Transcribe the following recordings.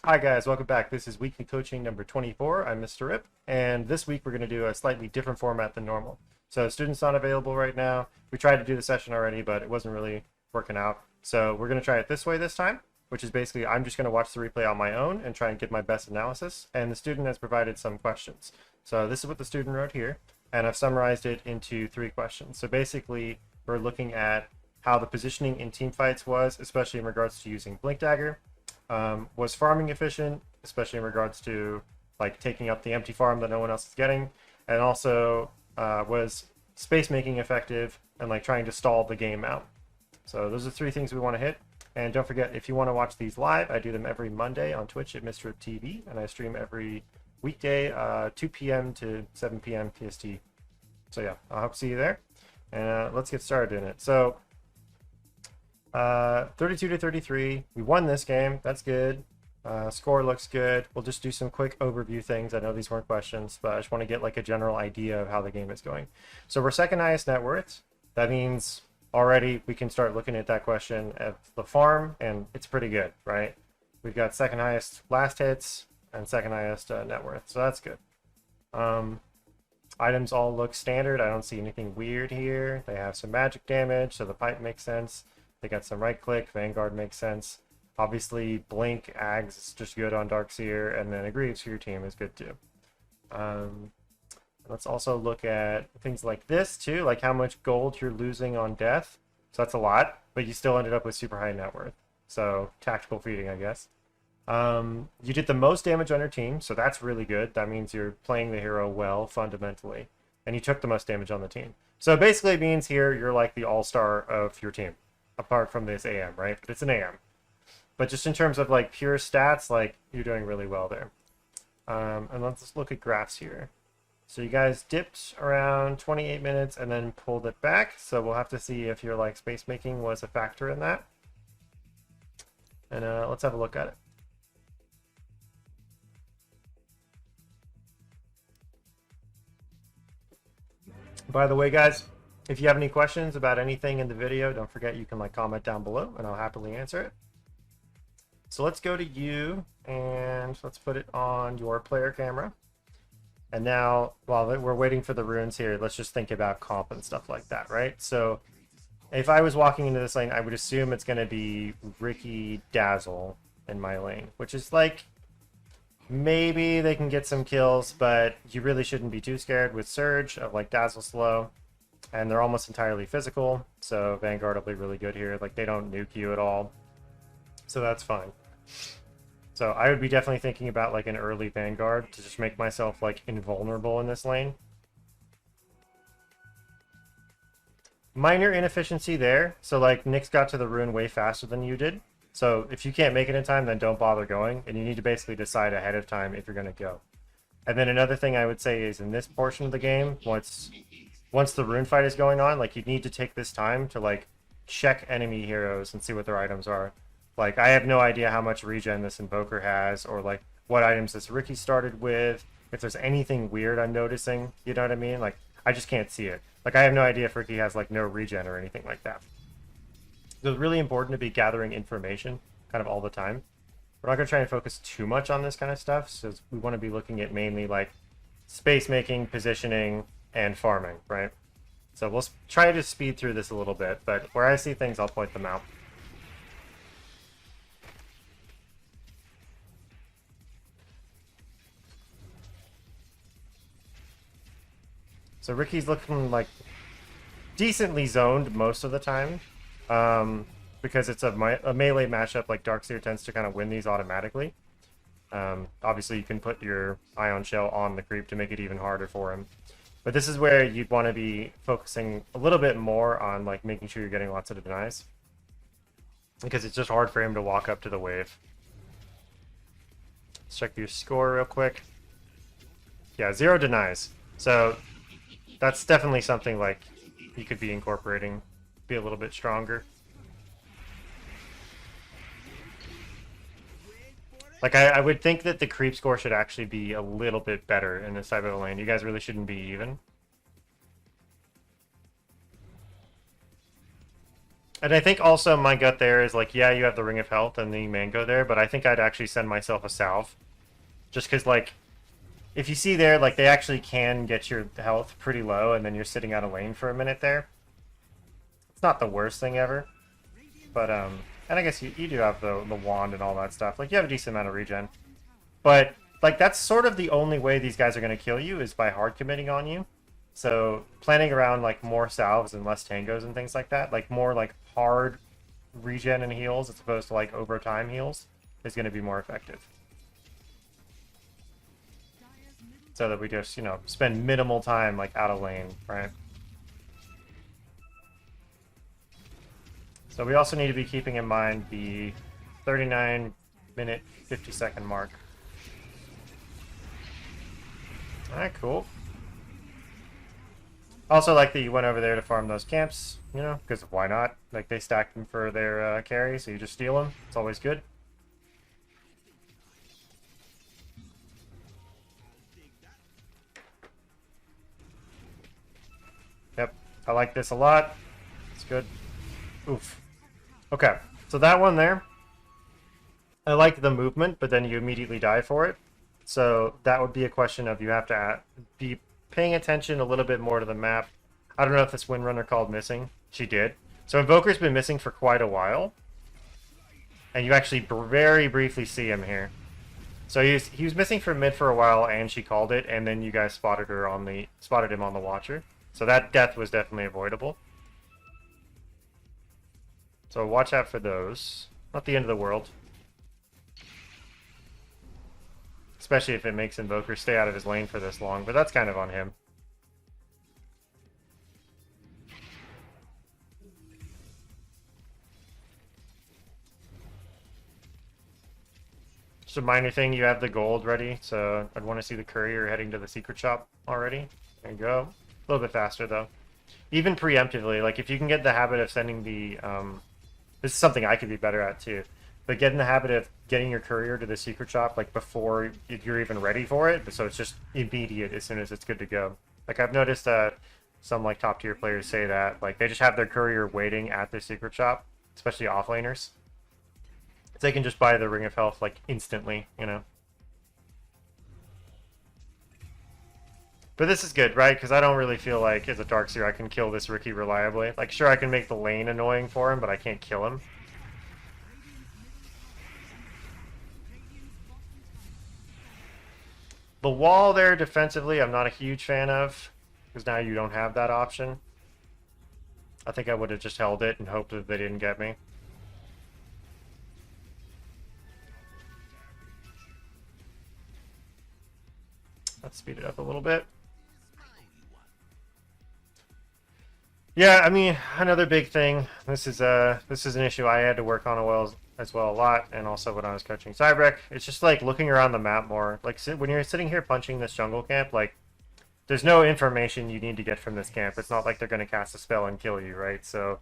Hi guys, welcome back. This is weekly coaching number 24. I'm Mr. Rip, and this week we're going to do a slightly different format than normal. So students not available right now. We tried to do the session already, but it wasn't really working out. So we're going to try it this way this time, which is basically I'm just going to watch the replay on my own and try and give my best analysis. And the student has provided some questions. So this is what the student wrote here, and I've summarized it into 3 questions. So basically we're looking at how the positioning in team fights was, especially in regards to using Blink Dagger. Was farming efficient, especially in regards to like taking up the empty farm that no one else is getting, and also was space making effective and like trying to stall the game out. So those are 3 things we want to hit. And don't forget, if you want to watch these live, I do them every Monday on Twitch at Mr. TV, and I stream every weekday 2 p.m. to 7 p.m. PST. So yeah, I hope to see you there, and let's get started in it. So 32 to 33, we won this game. That's good. Score looks good. We'll just do some quick overview things. I know these weren't questions, but I just want to get like a general idea of how the game is going. So we're second highest net worth. That means already we can start looking at that question at the farm, and it's pretty good, right? We've got second highest last hits and second highest net worth, so that's good. Items all look standard. I don't see anything weird here. They have some magic damage, so the pipe makes sense. They got some right click, Vanguard makes sense. Obviously, Blink, Ags is just good on Dark Seer, and then Agrees for your team is good too. Let's also look at things like this too, like how much gold you're losing on death. So that's a lot, but you still ended up with super high net worth. So tactical feeding, I guess. You did the most damage on your team, so that's really good. That means you're playing the hero well, fundamentally. And you took the most damage on the team. So basically it means here you're like the all-star of your team, apart from this AM, right? But it's an AM. But just in terms of like pure stats, like you're doing really well there. And let's just look at graphs here. So you guys dipped around 28 minutes and then pulled it back. So we'll have to see if your like space making was a factor in that. And let's have a look at it. By the way, guys, if you have any questions about anything in the video, don't forget you can like comment down below and I'll happily answer it. So let's go to you and let's put it on your player camera. And now, while we're waiting for the runes here, let's just think about comp and stuff like that, right? So if I was walking into this lane, I would assume it's going to be Ricky Dazzle in my lane, which is like, maybe they can get some kills, but you really shouldn't be too scared with Surge of like Dazzle slow. And they're almost entirely physical, so Vanguard will be really good here. Like, they don't nuke you at all, so that's fine. So I would be definitely thinking about like an early Vanguard to just make myself like invulnerable in this lane. Minor inefficiency there, so like Nyx got to the rune way faster than you did. So if you can't make it in time, then don't bother going, and you need to basically decide ahead of time if you're going to go. And then another thing I would say is in this portion of the game, once the rune fight is going on, like you need to take this time to like check enemy heroes and see what their items are. Like I have no idea how much regen this invoker has, or like what items this Ricky started with, if there's anything weird I'm noticing, you know what I mean? Like I just can't see it. Like I have no idea if Ricky has like no regen or anything like that. So it's really important to be gathering information kind of all the time. We're not going to try and focus too much on this kind of stuff, so we want to be looking at mainly like space making, positioning, and farming, right? So we'll try to speed through this a little bit, but where I see things, I'll point them out. So Ricky's looking like decently zoned most of the time, because it's a melee matchup. Like Darkseer tends to kind of win these automatically. Obviously, you can put your Ion Shell on the creep to make it even harder for him. But this is where you'd want to be focusing a little bit more on like making sure you're getting lots of denies, because it's just hard for him to walk up to the wave. Let's check your score real quick. Yeah, 0 denies. So that's definitely something like you could be incorporating, be a little bit stronger. Like I would think that the creep score should actually be a little bit better in this type of a lane. You guys really shouldn't be even. And I think also my gut there is like, yeah, you have the Ring of Health and the Mango there, but I think I'd actually send myself a salve. Just because, like, if you see there, like, they actually can get your health pretty low, and then you're sitting out of lane for a minute there. It's not the worst thing ever. But, and I guess you do have the wand and all that stuff. Like, you have a decent amount of regen. But, like, that's sort of the only way these guys are going to kill you is by hard committing on you. So, planning around, like, more salves and less tangos and things like that, like, more, like, hard regen and heals as opposed to, like, over time heals is going to be more effective. So that we just, you know, spend minimal time, like, out of lane, right? So we also need to be keeping in mind the 39-minute, 50-second mark. Alright, cool. Also like that you went over there to farm those camps, you know, because why not? Like, they stacked them for their carry, so you just steal them. It's always good. Yep, I like this a lot. It's good. Oof. Okay, so that one there, I like the movement, but then you immediately die for it. So that would be a question of you have to be paying attention a little bit more to the map. I don't know if this Windrunner called missing. She did. So Invoker's been missing for quite a while. And you actually very briefly see him here. So he was missing from mid for a while, and she called it, and then you guys spotted him on the Watcher. So that death was definitely avoidable. So watch out for those. Not the end of the world. Especially if it makes Invoker stay out of his lane for this long, but that's kind of on him. Just a minor thing, you have the gold ready, so I'd want to see the courier heading to the secret shop already. There you go. A little bit faster, though. Even preemptively, like, if you can get the habit of sending the... this is something I could be better at, too. But get in the habit of getting your courier to the secret shop, like, before you're even ready for it, so it's just immediate as soon as it's good to go. Like, I've noticed some, like, top-tier players say that. Like, they just have their courier waiting at their secret shop, especially offlaners. They can just buy the Ring of Health, like, instantly, you know. But this is good, right? Because I don't really feel like, as a Darkseer, I can kill this Riki reliably. Like, sure, I can make the lane annoying for him, but I can't kill him. The wall there, defensively, I'm not a huge fan of. Because now you don't have that option. I think I would have just held it and hoped that they didn't get me. Let's speed it up a little bit. Yeah, I mean, another big thing. This is an issue I had to work on as well a lot, and also when I was coaching Cybrek. It's just like looking around the map more. Like when you're sitting here punching this jungle camp, like there's no information you need to get from this camp. It's not like they're going to cast a spell and kill you, right? So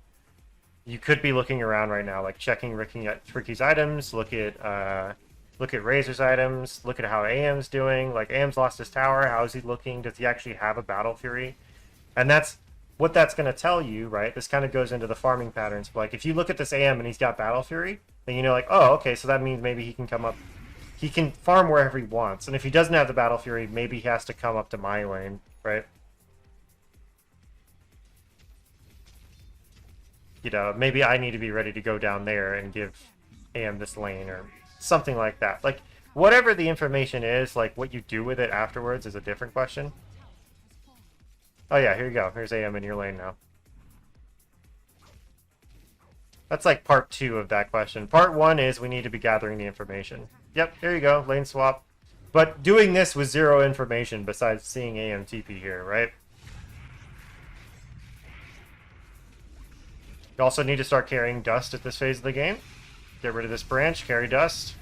you could be looking around right now, like checking Ricky's items, look at Razor's items, look at how AM's doing. Like, AM's lost his tower, how is he looking? Does he actually have a Battle Fury? And that's what that's going to tell you, right? This kind of goes into the farming patterns. Like, if you look at this AM and he's got Battle Fury, then you know, like, oh, okay, so that means maybe he can come up... He can farm wherever he wants. And if he doesn't have the Battle Fury, maybe he has to come up to my lane, right? You know, maybe I need to be ready to go down there and give AM this lane, or something like that. Like, whatever the information is, like, what you do with it afterwards is a different question. Oh yeah, here you go. Here's AM in your lane now. That's like part 2 of that question. Part 1 is we need to be gathering the information. Yep, here you go. Lane swap. But doing this with 0 information besides seeing AM TP here, right? You also need to start carrying dust at this phase of the game. Get rid of this branch, carry dust.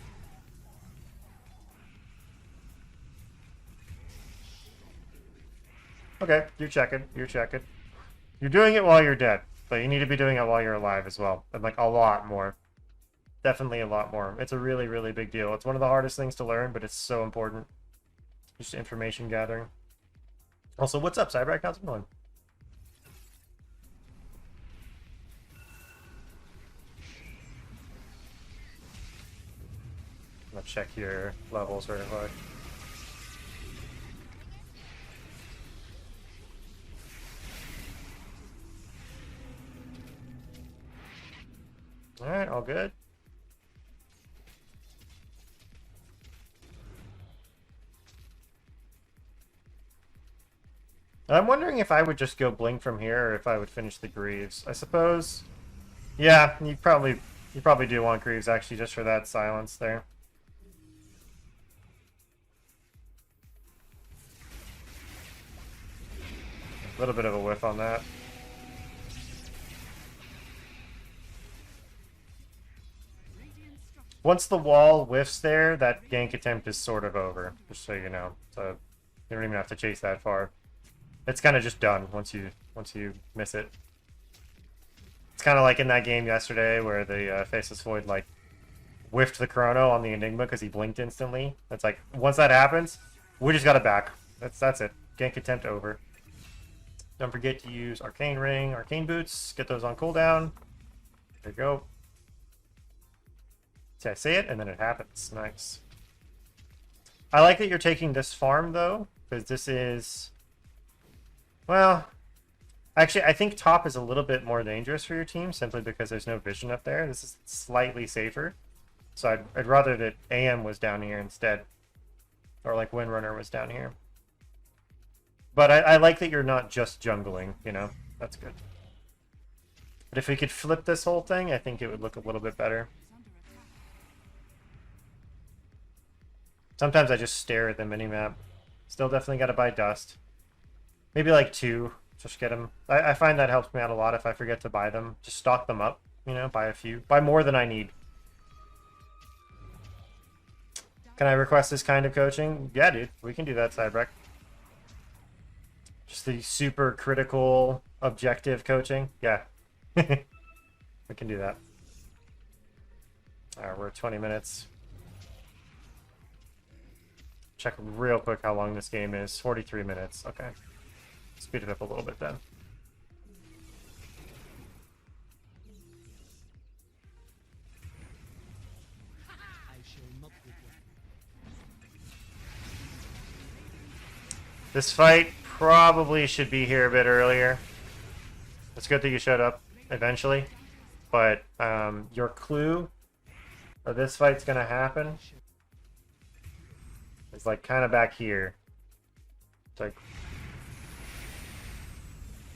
Okay, you're checking. You're doing it while you're dead, but you need to be doing it while you're alive as well. And, like, a lot more. Definitely a lot more. It's a really, really big deal. It's one of the hardest things to learn, but it's so important. Just information gathering. Also, what's up, Cybrek? How's it going? check your levels very quick. Alright, all good. I'm wondering if I would just go Blink from here or if I would finish the Greaves. I suppose. Yeah, you probably do want Greaves actually just for that silence there. A little bit of a whiff on that. Once the wall whiffs there, that gank attempt is sort of over, just so you know. So you don't even have to chase that far. It's kind of just done once you miss it. It's kind of like in that game yesterday where the Faceless Void like whiffed the chrono on the Enigma because he blinked instantly. It's like once that happens, we just got it back. That's it. Gank attempt over. Don't forget to use Arcane Ring, Arcane Boots. Get those on cooldown. There you go. See, I say it and then it happens. Nice. I like that you're taking this farm though, because this is, well, actually I think top is a little bit more dangerous for your team simply because there's no vision up there. This is slightly safer. So I'd rather that AM was down here instead. Or like Windrunner was down here. But I like that you're not just jungling, you know? That's good. But if we could flip this whole thing, I think it would look a little bit better. Sometimes I just stare at the minimap. Still definitely got to buy dust. Maybe like 2. Just get them. I find that helps me out a lot if I forget to buy them. Just stock them up, you know, buy a few. Buy more than I need. Can I request this kind of coaching? Yeah, dude. We can do that, Cybrek. Just the super critical, objective coaching. Yeah. We can do that. Alright, we're at 20 minutes. Check real quick how long this game is. 43 minutes. Okay. Speed it up a little bit then. This fight probably should be here a bit earlier. It's good that you showed up eventually. But your clue of this fight's going to happen is like kind of back here. It's like,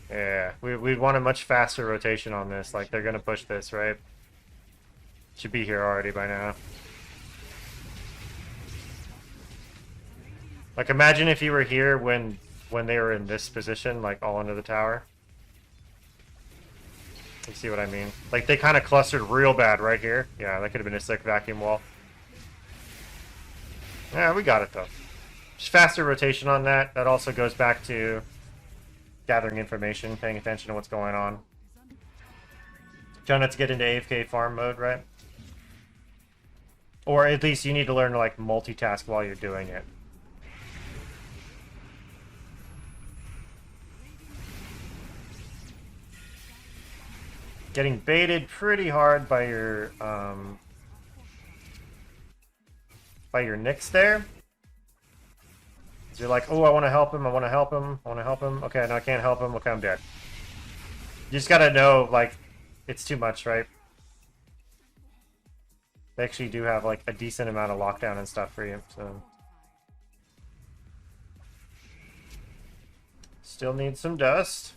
yeah, we'd want a much faster rotation on this. Like they're going to push this, right? Should be here already by now. Like imagine if you were here when they were in this position, like all under the tower. You see what I mean? Like they kind of clustered real bad right here. Yeah, that could have been a sick vacuum wall. Yeah, we got it though. Just faster rotation on that. That also goes back to gathering information, paying attention to what's going on. Trying not to get into AFK farm mode, right? Or at least you need to learn to like multitask while you're doing it. Getting baited pretty hard by your Nyx there. So you're like, oh, I want to help him, I want to help him, I want to help him. Okay, no, I can't help him. Okay, I'm dead. You just gotta know, like, it's too much, right? They actually do have, like, a decent amount of lockdown and stuff for you, so. Still need some dust.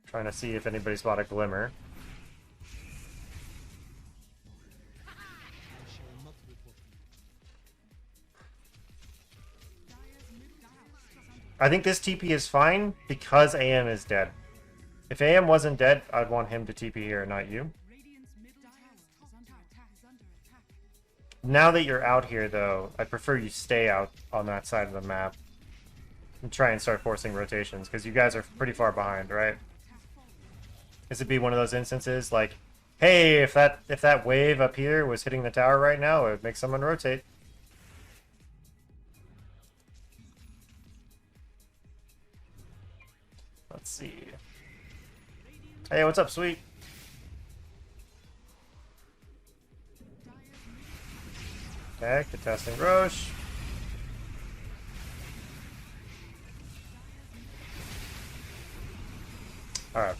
Trying to see if anybody's bought a glimmer. I think this TP is fine because AM is dead. If AM wasn't dead, I'd want him to TP here, not you. Now that you're out here, though, I prefer you stay out on that side of the map and try and start forcing rotations because you guys are pretty far behind, right? This would be one of those instances like, hey, if that wave up here was hitting the tower right now, it would make someone rotate. Let's see. Hey, what's up, sweet? Okay, contesting Roche. Alright.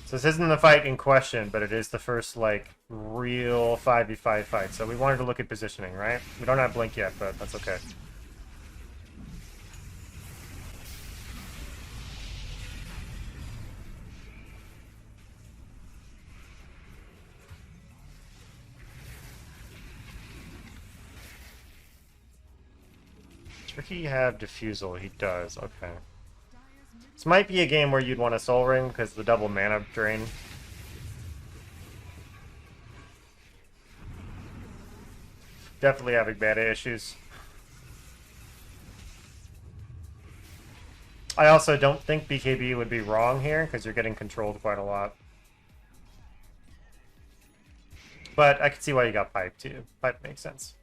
So this isn't the fight in question, but it is the first, like, real 5v5 fight. So we wanted to look at positioning, right? We don't have Blink yet, but that's okay. Does Ricky have Diffusal? He does, okay. This might be a game where you'd want a Soul Ring because the double mana drain. Definitely having mana issues. I also don't think BKB would be wrong here because you're getting controlled quite a lot. But I can see why you got Pipe too. Pipe makes sense.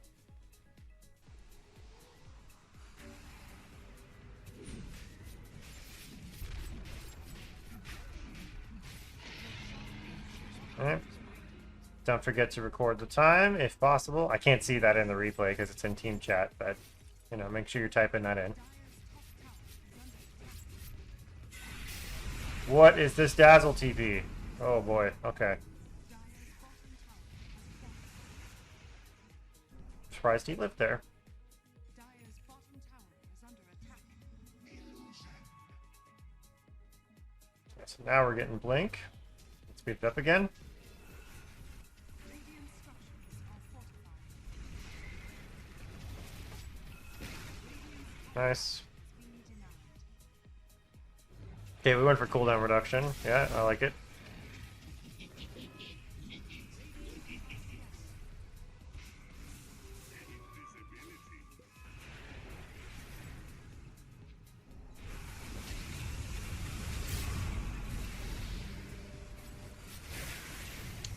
Alright. Don't forget to record the time if possible. I can't see that in the replay because it's in team chat, but you know, make sure you're typing that in. What is this Dazzle TP? Oh boy, okay. Surprised he lived there. So now we're getting Blink. Let's speed it up again. Nice. Okay, we went for cooldown reduction. Yeah, I like it.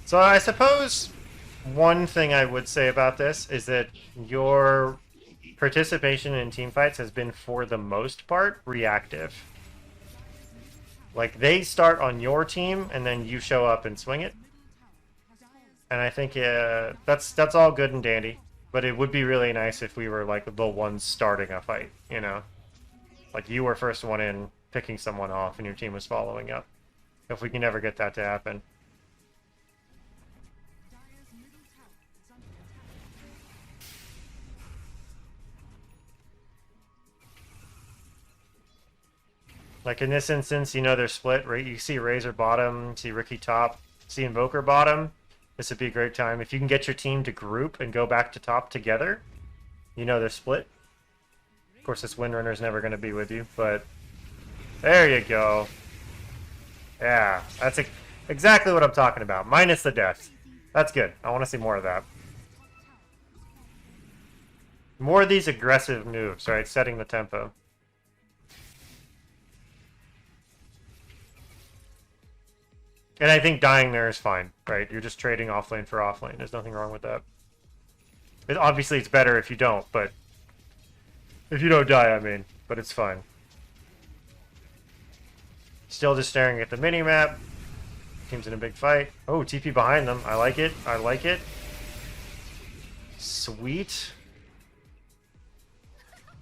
So I suppose one thing I would say about this is that your participation in team fights has been, for the most part, reactive. Like, they start on your team, and then you show up and swing it. And I think that's all good and dandy. But it would be really nice if we were, like, the ones starting a fight, you know? Like, you were first one in, picking someone off, and your team was following up. If we can ever get that to happen. Like in this instance, you know they're split, right? You see Razor bottom, see Ricky top, see Invoker bottom. This would be a great time. If you can get your team to group and go back to top together, you know they're split. Of course, this Windrunner's never going to be with you, but there you go. Yeah, that's exactly what I'm talking about. Minus the death. That's good. I want to see more of that. More of these aggressive moves, right? Setting the tempo. And I think dying there is fine, right? You're just trading offlane for offlane. There's nothing wrong with that. Obviously, it's better if you don't, but... If you don't die, I mean. But it's fine. Still just staring at the mini-map. Team's in a big fight. Oh, TP behind them. I like it. I like it. Sweet.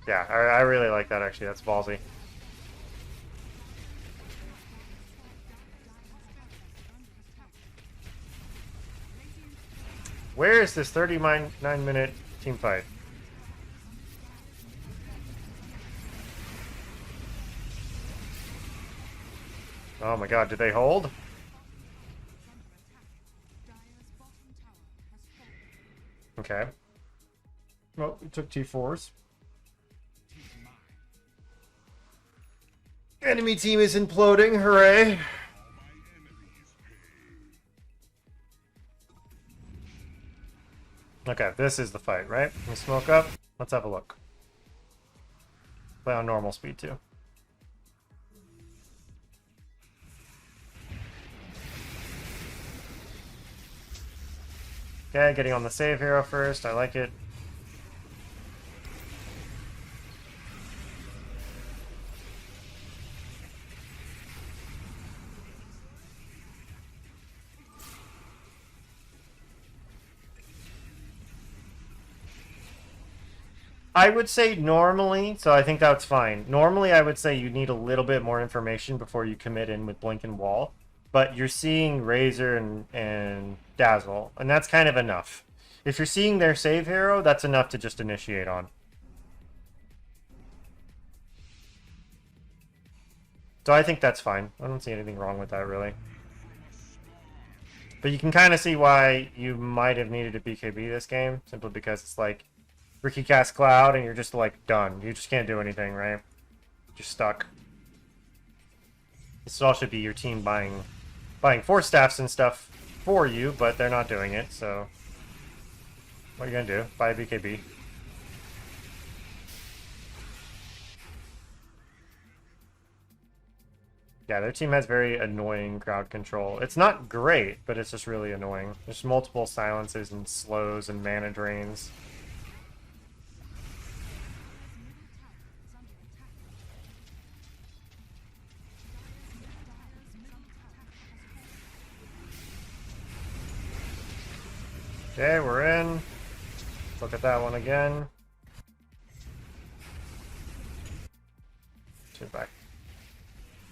Yeah, I really like that, actually. That's ballsy. Where is this 39-minute team fight? Oh my god, did they hold? Okay. Well, we took T4s. Enemy team is imploding, hooray! Okay, this is the fight, right? We smoke up. Let's have a look. Play on normal speed, too. Okay, getting on the save hero first. I like it. I would say normally, so I think that's fine. Normally, I would say you need a little bit more information before you commit in with Blink and Wall, but you're seeing Razor and Dazzle, and that's kind of enough. If you're seeing their save hero, that's enough to just initiate on. So I think that's fine. I don't see anything wrong with that, really. But you can kind of see why you might have needed a BKB this game, simply because it's like Ricky cast Cloud and you're just like done. You just can't do anything, right? You're stuck. This all should be your team buying Force Staffs and stuff for you, but they're not doing it, so what are you gonna do? Buy a BKB. Yeah, their team has very annoying crowd control. It's not great, but it's just really annoying. There's multiple silences and slows and mana drains. Okay, we're in. Look at that one again. Too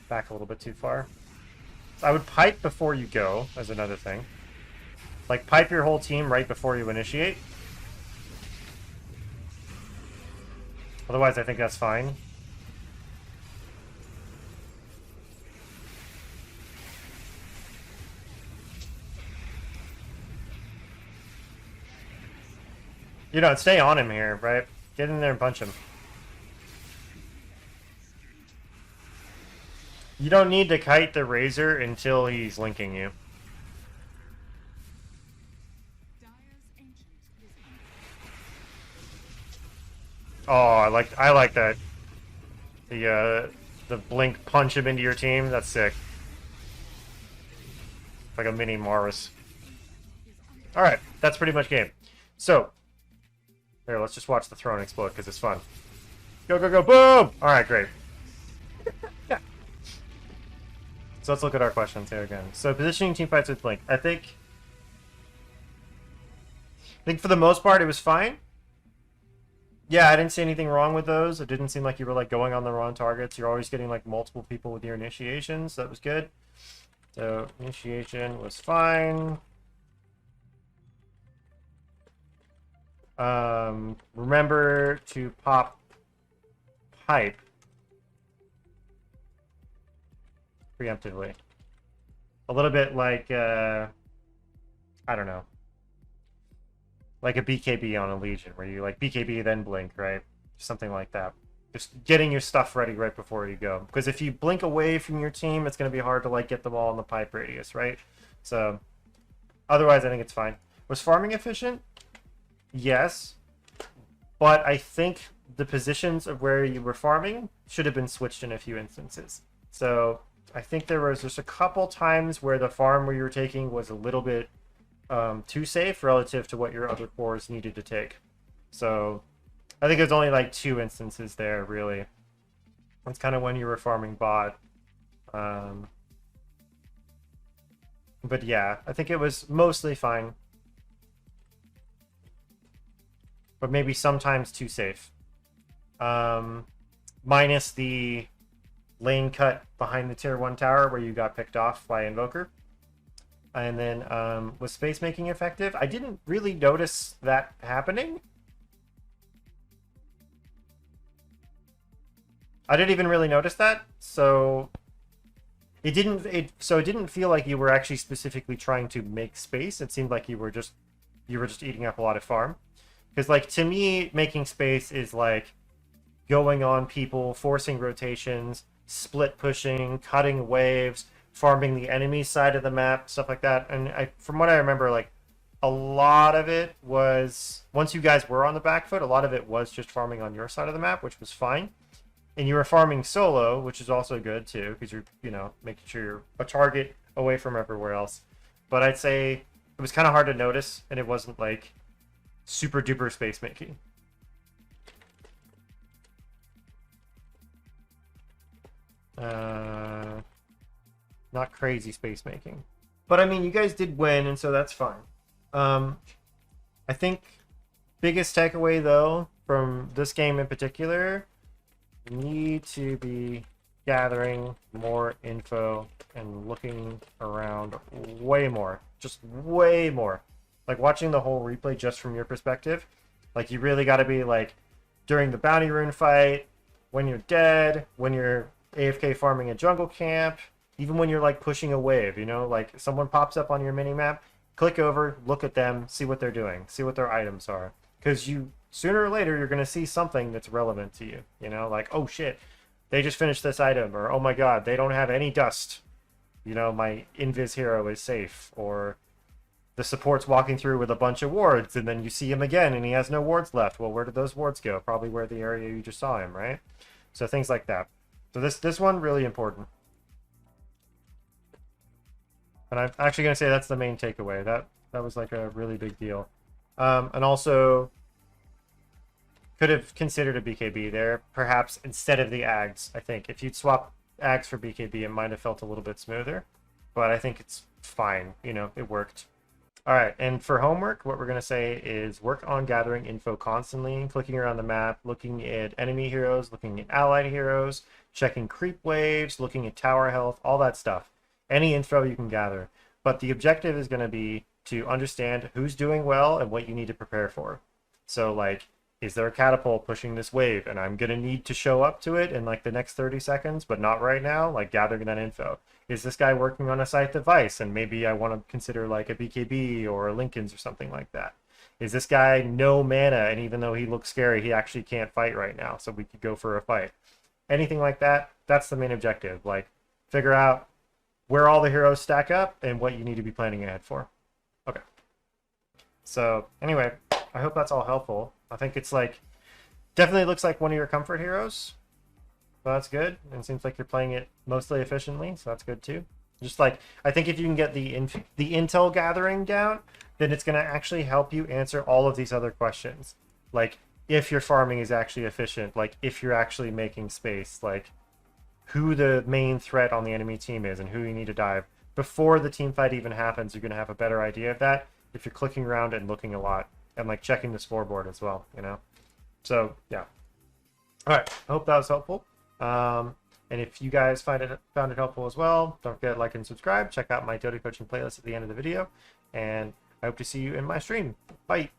back a little bit too far. I would pipe before you go, as another thing. Like, pipe your whole team right before you initiate. Otherwise, I think that's fine. You know, stay on him here, right? Get in there and punch him. You don't need to kite the Razor until he's linking you. Oh, I like that. The blink punch him into your team. That's sick. Like a mini Mars. All right, that's pretty much game. So, here, let's just watch the throne explode because it's fun. Go, go, go, boom! All right, great. Yeah. So let's look at our questions here again. So positioning team fights with Blink. I think for the most part it was fine. Yeah, I didn't see anything wrong with those. It didn't seem like you were like going on the wrong targets. You're always getting like multiple people with your initiations. So that was good. So initiation was fine. Remember to pop pipe preemptively. A little bit like, I don't know, like a BKB on a Legion, where you like BKB then blink, right? Something like that. Just getting your stuff ready right before you go. Because if you blink away from your team, it's going to be hard to like get them all in the pipe radius, right? So, otherwise, I think it's fine. Was farming efficient? Yes. But I think the positions of where you were farming should have been switched in a few instances. So I think there was just a couple times where the farm where you were taking was a little bit too safe relative to what your other cores needed to take. So I think there's only like 2 instances there, really. That's kind of when you were farming bot. But yeah, I think it was mostly fine. But maybe sometimes too safe. Minus the lane cut behind the tier 1 tower where you got picked off by Invoker. And then was space making effective? I didn't really notice that happening. I didn't even really notice that, so it didn't feel like you were actually specifically trying to make space. It seemed like you were just eating up a lot of farm. Because, like, to me, making space is, like, going on people, forcing rotations, split pushing, cutting waves, farming the enemy side of the map, stuff like that. And from what I remember, like, a lot of it was, once you guys were on the back foot, a lot of it was just farming on your side of the map, which was fine. And you were farming solo, which is also good, too, because you're, you know, making sure you're a target away from everywhere else. But I'd say it was kind of hard to notice, and it wasn't, like, super duper space making. Not crazy space making. But I mean, you guys did win, and so that's fine. I think biggest takeaway though from this game in particular, you need to be gathering more info and looking around way more. Just way more. Like watching the whole replay just from your perspective. Like you really got to be like during the bounty rune fight, when you're dead, when you're AFK farming a jungle camp, even when you're like pushing a wave, you know, like someone pops up on your minimap, click over, look at them, see what they're doing, see what their items are. Because you, sooner or later, you're going to see something that's relevant to you, you know, like, oh shit, they just finished this item, or oh my god, they don't have any dust. You know, my invis hero is safe, or the support's walking through with a bunch of wards, and then you see him again, and he has no wards left. Well, where did those wards go? Probably where the area you just saw him, right? So things like that. So this one, really important. And I'm actually going to say that's the main takeaway. That was like a really big deal. And also, could have considered a BKB there, perhaps instead of the Ags. I think if you'd swap Ags for BKB, it might have felt a little bit smoother. But I think it's fine. You know, it worked. All right, and for homework, what we're going to say is work on gathering info constantly, clicking around the map, looking at enemy heroes, looking at allied heroes, checking creep waves, looking at tower health, all that stuff. Any info you can gather. But the objective is going to be to understand who's doing well and what you need to prepare for. So, like, is there a catapult pushing this wave? And I'm going to need to show up to it in, like, the next 30 seconds, but not right now. Like, gathering that info. Is this guy working on a scythe device? And maybe I want to consider, like, a BKB or a Lincoln's or something like that. Is this guy no mana, and even though he looks scary, he actually can't fight right now, so we could go for a fight? Anything like that, that's the main objective. Like, figure out where all the heroes stack up and what you need to be planning ahead for. Okay. So, anyway, I hope that's all helpful. I think it's like, definitely looks like one of your comfort heroes. So that's good. And it seems like you're playing it mostly efficiently, so that's good too. Just like, I think if you can get the intel gathering down, then it's going to actually help you answer all of these other questions. Like, if your farming is actually efficient, like, if you're actually making space, like, who the main threat on the enemy team is and who you need to dive. Before the team fight even happens, you're going to have a better idea of that if you're clicking around and looking a lot and like checking the scoreboard as well, you know? So, yeah. All right, I hope that was helpful. And if you guys found it helpful as well, don't forget to like and subscribe. Check out my Dota coaching playlist at the end of the video. And I hope to see you in my stream. Bye.